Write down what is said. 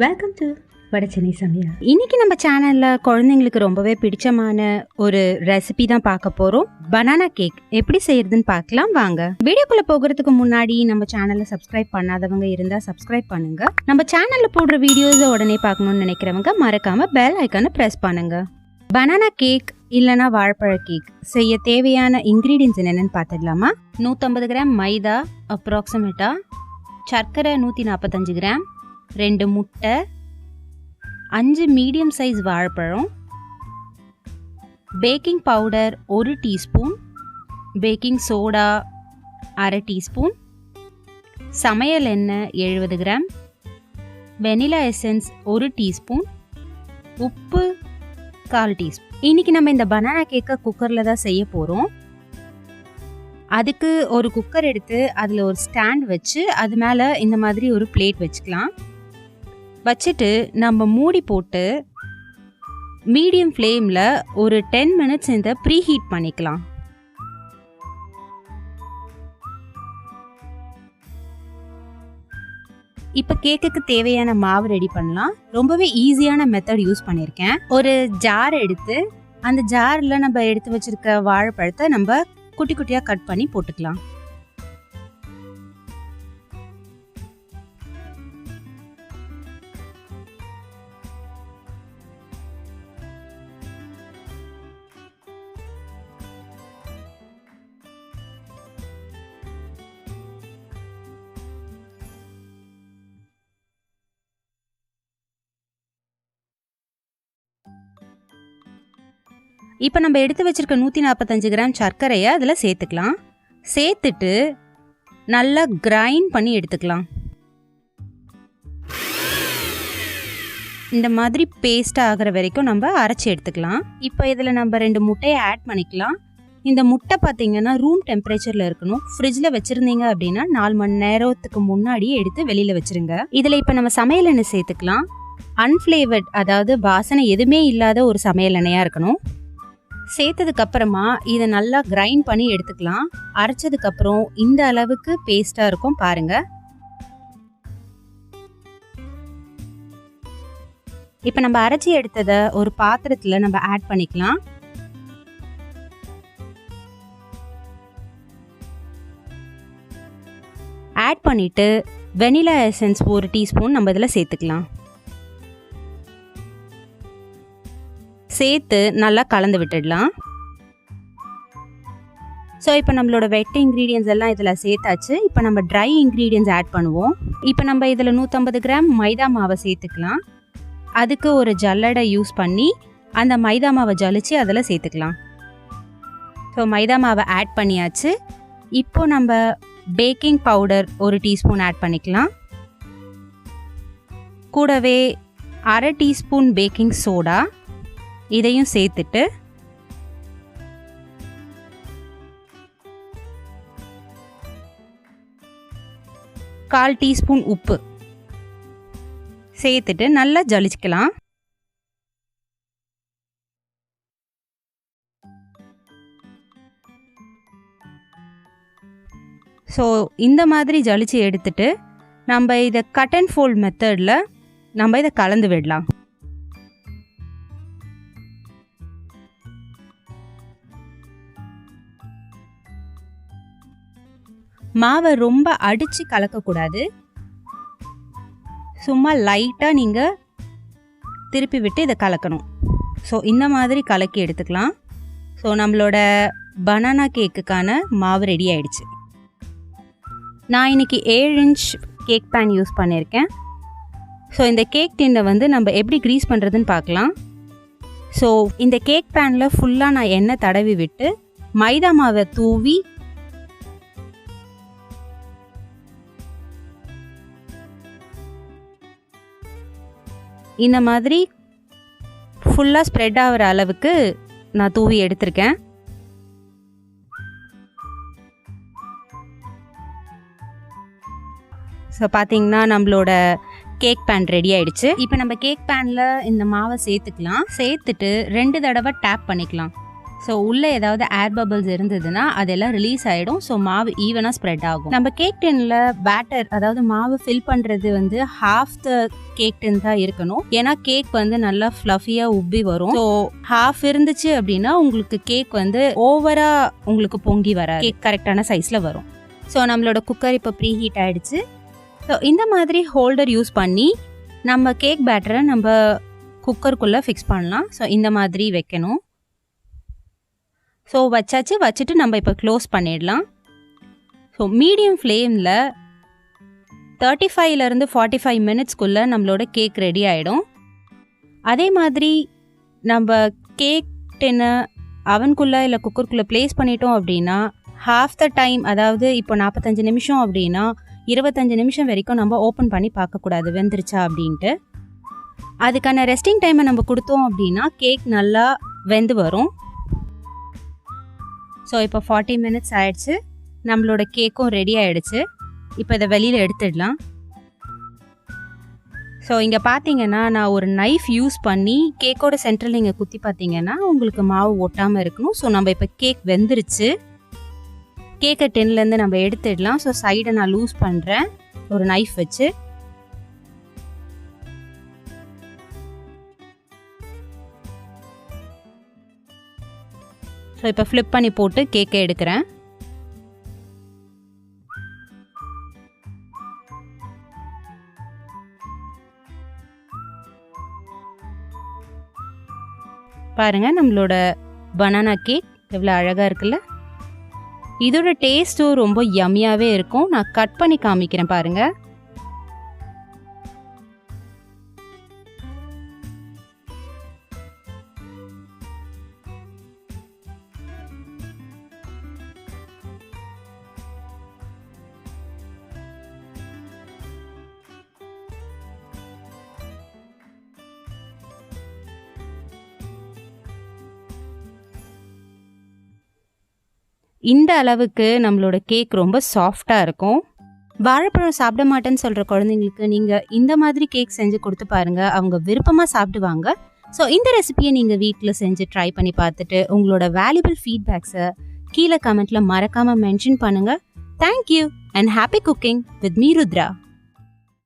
Welcome to Vada Chennai சமையல். இன்னைக்கு நம்ம சேனல்ல குழந்தைங்களுக்கு ரொம்பவே பிடிச்சமான ஒரு ரெசிபி தான் பார்க்க போறோம். பனானா கேக் எப்படி செய்யறதுன்னு பார்க்கலாம் வாங்க. வீடியோக்குள்ள போகிறதுக்கு முன்னாடி நம்ம சேனலை சப்ஸ்கிரைப் பண்ணாதவங்க இருந்தா சப்ஸ்கிரைப் பண்ணுங்க. நம்ம சேனல்ல போடுற வீடியோஸை உடனே பார்க்கணும்னு நினைக்கிறவங்க மறக்காம பெல் ஐக்கானை பிரஸ் பண்ணுங்க. பனானா கேக் இல்லைனா வாழைப்பழ கேக் செய்ய தேவையான இன்கிரீடியன்ஸ் என்னென்னு பார்த்துடலாமா? 150 கிராம் மைதா, அப்ராக்சிமேட்டா சர்க்கரை 145 கிராம், 2 முட்டை, 5 மீடியம் சைஸ் வாழைப்பழம், baking powder 1 teaspoon, baking soda 1/2 teaspoon, சமையல் எண்ணெய் 70 கிராம், வெனிலா எசன்ஸ் 1 டீஸ்பூன், உப்பு 1/4 டீஸ்பூன். இன்னைக்கு நம்ம இந்த பனானா கேக்கை குக்கரில் தான் செய்ய போகிறோம். அதுக்கு ஒரு குக்கர் எடுத்து அதில் ஒரு ஸ்டாண்ட் வச்சு அது மேலே இந்த மாதிரி ஒரு பிளேட் வச்சுக்கலாம். வச்சுட்டு நம்ம மூடி போட்டு மீடியம் ஃப்ளேமில் ஒரு 10 மினிட்ஸ் இந்த ப்ரீ ஹீட் பண்ணிக்கலாம். இப்போ கேக்குக்கு தேவையான மாவு ரெடி பண்ணலாம். ரொம்பவே ஈஸியான மெத்தட் யூஸ் பண்ணியிருக்கேன். ஒரு ஜார் எடுத்து அந்த ஜாரில் நம்ம எடுத்து வச்சிருக்க வாழைப்பழத்தை நம்ம குட்டி குட்டியாக கட் பண்ணி போட்டுக்கலாம். இப்போ நம்ம எடுத்து வச்சிருக்க 145 கிராம் சர்க்கரையை அதில் சேர்த்துக்கலாம். சேர்த்துட்டு நல்லா கிரைண்ட் பண்ணி எடுத்துக்கலாம். இந்த மாதிரி பேஸ்ட் ஆகிற வரைக்கும் நம்ம அரைச்சி எடுத்துக்கலாம். இப்போ இதில் நம்ம 2 முட்டையை ஆட் பண்ணிக்கலாம். இந்த முட்டை பார்த்தீங்கன்னா ரூம் டெம்பரேச்சரில் இருக்கணும். ஃப்ரிட்ஜில் வச்சுருந்தீங்க அப்படின்னா 4 மணி நேரத்துக்கு முன்னாடியே எடுத்து வெளியில் வச்சுருங்க. இதில் இப்போ நம்ம சமையல் எண்ணெய் சேர்த்துக்கலாம். அன்ஃப்ளேவர்ட், அதாவது வாசனை எதுவுமே இல்லாத ஒரு சமையல் எண்ணெயாக இருக்கணும். சேர்த்ததுக்கு அப்புறமா இதை நல்லா கிரைண்ட் பண்ணி எடுத்துக்கலாம். அரைச்சதுக்கு அப்புறம் இந்த அளவுக்கு பேஸ்டா இருக்கும் பாருங்க. இப்போ நம்ம அரைச்சி எடுத்ததை ஒரு பாத்திரத்துல நம்ம ஆட் பண்ணிக்கலாம். ஆட் பண்ணிட்டு வெனிலா எசன்ஸ் 1 டீஸ்பூன் நம்ம இதில் சேர்த்துக்கலாம். சேர்த்து நல்லா கலந்து விட்டுடலாம். ஸோ இப்போ நம்மளோட வெட் இன்க்ரீடியன்ஸ் எல்லாம் இதில் சேர்த்தாச்சு. இப்போ நம்ம ட்ரை இன்க்ரீடியன்ஸ் ஆட் பண்ணுவோம். இப்போ நம்ம இதில் 150 கிராம் மைதா மாவை சேர்த்துக்கலாம். அதுக்கு ஒரு ஜல்லடை யூஸ் பண்ணி அந்த மைதா மாவை ஜலிச்சு அதில் சேர்த்துக்கலாம். ஸோ மைதா மாவை ஆட் பண்ணியாச்சு. இப்போ நம்ம பேக்கிங் பவுடர் 1 டீஸ்பூன் ஆட் பண்ணிக்கலாம். கூடவே 1/2 டீஸ்பூன் பேக்கிங் சோடா இதையும் சேர்த்துட்டு கால் டீஸ்பூன் உப்பு சேர்த்துட்டு நல்லா ஜலிச்சுக்கலாம். ஸோ இந்த மாதிரி ஜலிச்சு எடுத்துட்டு நம்ம இதை கட் அண்ட் ஃபோல்ட் மெத்தடில் நம்ம இதை கலந்து விடலாம். மாவை ரொம்ப அடித்து கலக்கக்கூடாது. சும்மா லைட்டாக நீங்கள் திருப்பி விட்டு இதை கலக்கணும். ஸோ இந்த மாதிரி கலக்கி எடுத்துக்கலாம். ஸோ நம்மளோட பனானா கேக்குக்கான மாவு ரெடி ஆயிடுச்சு. நான் இன்றைக்கி 7 இன்ச் கேக் பேன் யூஸ் பண்ணியிருக்கேன். ஸோ இந்த கேக் டின்னை வந்து நம்ம எப்படி க்ரீஸ் பண்ணுறதுன்னு பார்க்கலாம். ஸோ இந்த கேக் பேனில் ஃபுல்லாக நான் எண்ணெய் தடவி விட்டு மைதா மாவை தூவி இந்த மாதிரி ஃபுல்லாக ஸ்ப்ரெட் ஆகிற அளவுக்கு நான் தூவி எடுத்திருக்கேன். ஸோ பார்த்தீங்கன்னா நம்மளோட கேக் பேன் ரெடி ஆயிடுச்சு. இப்போ நம்ம கேக் பேனில் இந்த மாவை சேர்த்துக்கலாம். சேர்த்துட்டு 2 தடவை டேப் பண்ணிக்கலாம். ஸோ உள்ளே ஏதாவது ஏர் பபிள்ஸ் இருந்ததுன்னா அதெல்லாம் ரிலீஸ் ஆகிடும். ஸோ மாவு ஈவனாக ஸ்ப்ரெட் ஆகும். நம்ம கேக் டின்ல பேட்டர் அதாவது மாவு ஃபில் பண்ணுறது வந்து ஹாஃப் த கேக் டின் தான் இருக்கணும். ஏன்னா கேக் வந்து நல்லா ஃப்ளஃபியாக உப்பி வரும். ஸோ ஹாஃப் இருந்துச்சு அப்படின்னா உங்களுக்கு கேக் வந்து ஓவராக உங்களுக்கு பொங்கி வராது. கேக் கரெக்டான சைஸில் வரும். ஸோ நம்மளோட குக்கர் இப்போ ப்ரீ ஹீட் ஆகிடுச்சு. ஸோ இந்த மாதிரி ஹோல்டர் யூஸ் பண்ணி நம்ம கேக் பேட்டரை நம்ம குக்கருக்குள்ளே ஃபிக்ஸ் பண்ணலாம். ஸோ இந்த மாதிரி வைக்கணும். ஸோ வச்சுட்டு நம்ம இப்போ க்ளோஸ் பண்ணிடலாம். ஸோ மீடியம் ஃப்ளேமில் 35லேருந்து 45 மினிட்ஸ்க்குள்ளே நம்மளோட கேக் ரெடி ஆகிடும். அதே மாதிரி நம்ம கேக் டின்னை அவனுக்குள்ளே இல்லை குக்கருக்குள்ளே ப்ளேஸ் பண்ணிட்டோம் அப்படின்னா ஹாஃப் த டைம், அதாவது இப்போ 45 நிமிஷம் அப்படின்னா 25 நிமிஷம் வரைக்கும் நம்ம ஓப்பன் பண்ணி பார்க்கக்கூடாது வெந்துருச்சா அப்படின்ட்டு. அதுக்கான ரெஸ்டிங் டைமை நம்ம கொடுத்தோம் அப்படின்னா கேக் நல்லா வெந்து வரும். ஸோ இப்போ 40 மினிட்ஸ் ஆயிடுச்சு. நம்மளோட கேக்கும் ரெடி ஆகிடுச்சு. இப்போ இதை வெளியில் எடுத்துடலாம். ஸோ இங்கே பார்த்தீங்கன்னா நான் ஒரு நைஃப் யூஸ் பண்ணி கேக்கோட சென்டரில் இங்கே குத்தி பார்த்தீங்கன்னா உங்களுக்கு மாவு ஒட்டாமல் இருக்கணும். ஸோ நம்ம இப்போ கேக் வெந்துருச்சு. கேக்கை டின்லேருந்து நம்ம எடுத்துடலாம். ஸோ சைடை நான் லூஸ் பண்ணுறேன் ஒரு நைஃப் வச்சு. ஸோ இப்போ ஃப்ளிப் பண்ணி போட்டு கேக்கை எடுக்கிறேன். பாருங்கள் நம்மளோட பனானா கேக் எவ்வளோ அழகாக இருக்குல்ல. இதோட டேஸ்ட்டும் ரொம்ப யம்மியாகவே இருக்கும். நான் கட் பண்ணி காமிக்கிறேன் பாருங்கள். இந்த அளவுக்கு நம்மளோட கேக் ரொம்ப சாஃப்டாக இருக்கும். வாழைப்பழம் சாப்பிட மாட்டேன்னு சொல்கிற குழந்தைங்களுக்கு நீங்கள் இந்த மாதிரி கேக் செஞ்சு கொடுத்து பாருங்கள். அவங்க விருப்பமாக சாப்பிடுவாங்க. ஸோ இந்த ரெசிபியை நீங்கள் வீட்டில் செஞ்சு ட்ரை பண்ணி பார்த்துட்டு உங்களோட வேல்யூபிள் ஃபீட்பேக்ஸை கீழே கமெண்ட்டில் மறக்காமல் மென்ஷன் பண்ணுங்கள். Thank you and happy cooking with me Rudra.